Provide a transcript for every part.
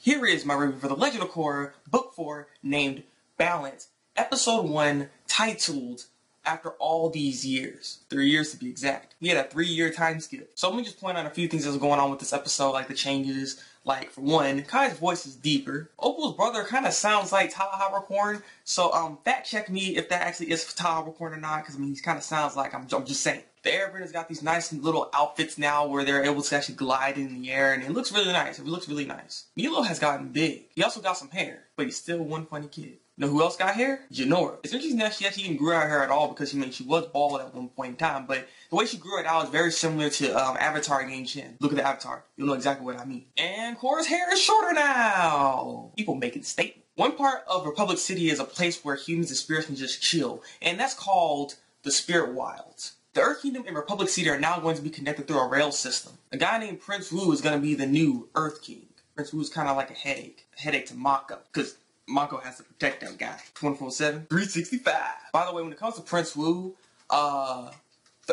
Here is my review for The Legend of Korra, Book 4, named Balance, Episode 1, titled After All These Years. 3 years to be exact. We had a 3-year time skip. So let me just point out a few things that's going on with this episode, like the changes. Like, for one, Kai's voice is deeper. Opal's brother kind of sounds like Thabreakmaster, so fact check me if that actually is Thabreakmaster or not, because I mean, he kind of sounds like, I'm just saying. The Airbenders got these nice little outfits now where they're able to actually glide in the air, and it looks really nice. It looks really nice. Milo has gotten big. He also got some hair, but he's still one funny kid. You know who else got hair? Jinora. It's interesting that she actually didn't grow out hair at all because she was bald at one point in time, but the way she grew it out is very similar to Avatar Game Chin. Look at the Avatar. You'll know exactly what I mean. And Korra's hair is shorter now. People making statements. One part of Republic City is a place where humans and spirits can just chill, and that's called the Spirit Wilds. The Earth Kingdom and Republic City are now going to be connected through a rail system. A guy named Prince Wu is going to be the new Earth King. Prince Wu is kind of like a headache to Mako, because Mako has to protect that guy 24/7, 365. By the way, when it comes to Prince Wu, the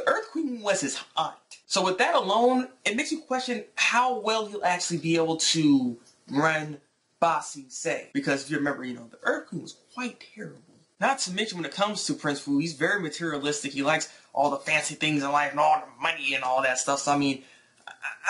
Earth Queen was his aunt. So with that alone, it makes you question how well he'll actually be able to run Ba Sing Se. Because if you remember, the Earth Queen was quite terrible. Not to mention when it comes to Prince Wu, he's very materialistic. He likes all the fancy things in life and all the money and all that stuff. So I mean,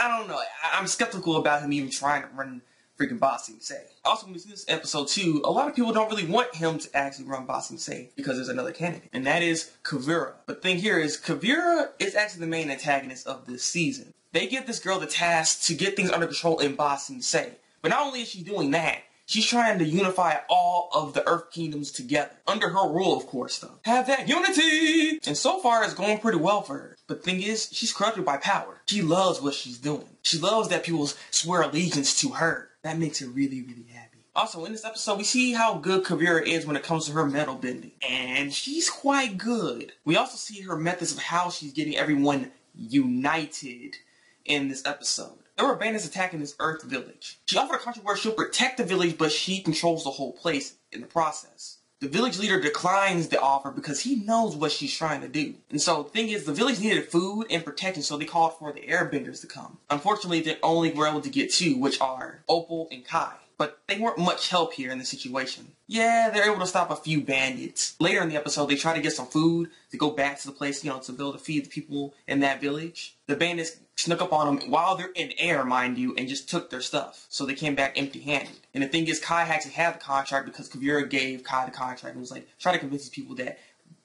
I don't know. I'm skeptical about him even trying to run freaking Ba Sing Se. Also, when we see this episode 2, a lot of people don't really want him to actually run Ba Sing Se because there's another candidate, and that is Korra. But the thing here is, Korra is actually the main antagonist of this season. They give this girl the task to get things under control in Ba Sing Se. But not only is she doing that, she's trying to unify all of the Earth Kingdoms together. Under her rule, of course, though. Have that unity! And so far, it's going pretty well for her. But the thing is, she's corrupted by power. She loves what she's doing. She loves that people swear allegiance to her. That makes her really, really happy. Also, in this episode, we see how good Korra is when it comes to her metal bending. And she's quite good. We also see her methods of how she's getting everyone united in this episode. There were bandits attacking this Earth village. She offered a contract where she'll protect the village, but she controls the whole place in the process. The village leader declines the offer because he knows what she's trying to do. And so the thing is, the village needed food and protection, so they called for the Airbenders to come. Unfortunately, they only were able to get 2, which are Opal and Kai. But they weren't much help here in the situation. Yeah, they're able to stop a few bandits. Later in the episode, they try to get some food to go back to the place, to be able to feed the people in that village. The bandits snuck up on them while they're in air, mind you, and just took their stuff. So they came back empty-handed. And the thing is, Kai actually had the contract because Korra gave Kai the contract and was like, try to convince these people that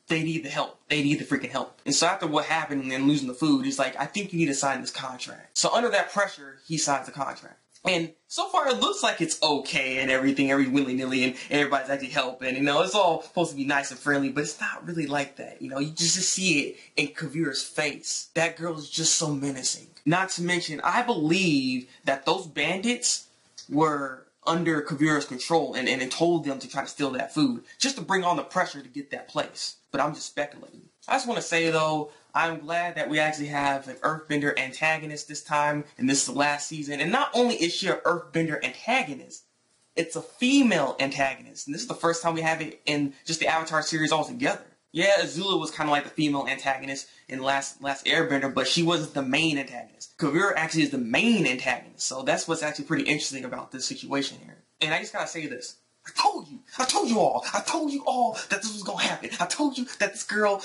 they need the help. They need the freaking help. And so after what happened and losing the food, he's like, I think you need to sign this contract. So under that pressure, he signs the contract. And so far, it looks like it's okay and everything, every willy-nilly, and everybody's actually helping. It's all supposed to be nice and friendly, but it's not really like that. You just see it in Korra's face. That girl is just so menacing. Not to mention, I believe that those bandits were under Korra's control and told them to try to steal that food, just to bring on the pressure to get that place. But I'm just speculating. I just want to say, though, I'm glad that we actually have an Earthbender antagonist this time, and this is the last season. And not only is she an Earthbender antagonist, it's a female antagonist. And this is the first time we have it in just the Avatar series altogether. Yeah, Azula was kind of like the female antagonist in last Airbender, but she wasn't the main antagonist. Korra actually is the main antagonist, so that's what's actually pretty interesting about this situation here. And I just gotta say this. I told you all that this was gonna happen. I told you that this girl,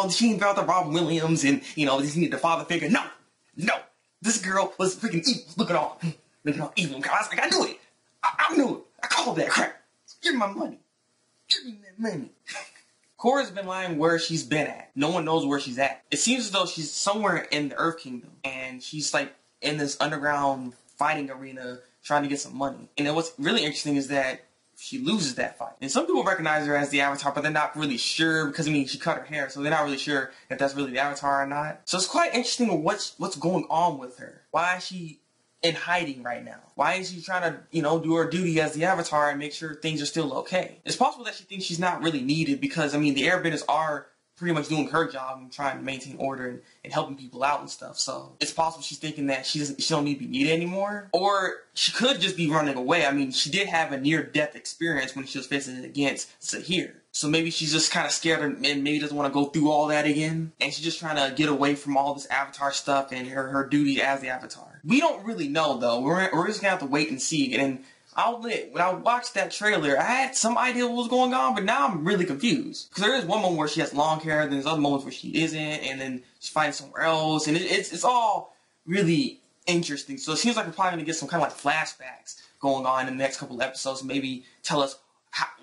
she ain't about the Robin Williams and, this needed the father figure. No, this girl was freaking evil. Look at all evil. I was like, I knew it. I knew it. I called that crap. Give me my money. Give me that money. Korra's been lying where she's been at. No one knows where she's at. It seems as though she's somewhere in the Earth Kingdom, and she's like in this underground fighting arena trying to get some money. And what's really interesting is that she loses that fight. And some people recognize her as the Avatar, but they're not really sure because, she cut her hair, so they're not really sure if that's really the Avatar or not. So it's quite interesting what's going on with her. Why is she in hiding right now? Why is she trying to, do her duty as the Avatar and make sure things are still okay? It's possible that she thinks she's not really needed because, the Airbenders are pretty much doing her job and trying to maintain order and helping people out and stuff. So it's possible she's thinking that she don't need to be needed anymore. Or she could just be running away. She did have a near-death experience when she was facing it against Sahir. So maybe she's just kind of scared and maybe doesn't want to go through all that again. And she's just trying to get away from all this Avatar stuff and her duty as the Avatar. We don't really know, though. We're just going to have to wait and see. And I'll admit, when I watched that trailer, I had some idea what was going on, but now I'm really confused. Because there is one moment where she has long hair, then there's other moments where she isn't, and then she finds somewhere else, and it's all really interesting. So it seems like we're probably going to get some kind of like flashbacks going on in the next couple of episodes, and maybe tell us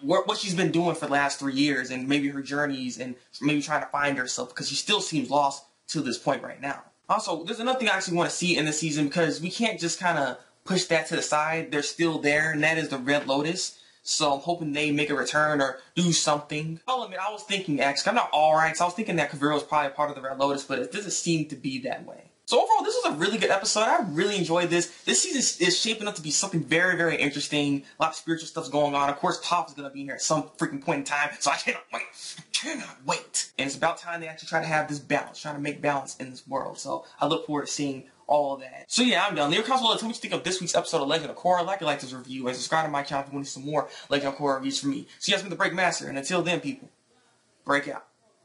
what she's been doing for the last 3 years, and maybe her journeys, and maybe trying to find herself, because she still seems lost to this point right now. Also, there's another thing I actually want to see in the season, because we can't just kind of push that to the side. They're still there, and that is the Red Lotus. So I'm hoping they make a return or do something. I'll admit, I was thinking, actually, I'm not alright, so I was thinking that Kavira was probably a part of the Red Lotus, but it doesn't seem to be that way. So overall, this was a really good episode. I really enjoyed this. This season is shaping up to be something very, very interesting. A lot of spiritual stuff's going on. Of course, Toph is going to be here at some freaking point in time, so I cannot wait. I cannot wait. And it's about time they actually try to have this balance, trying to make balance in this world. So I look forward to seeing all of that. So yeah, I'm done. Leave a comment below. Tell me what you think of this week's episode of Legend of Korra. Like this review, and subscribe to my channel if you want to see some more Legend of Korra reviews from me. So you guys been the Thabreakmaster, and until then, people, break out.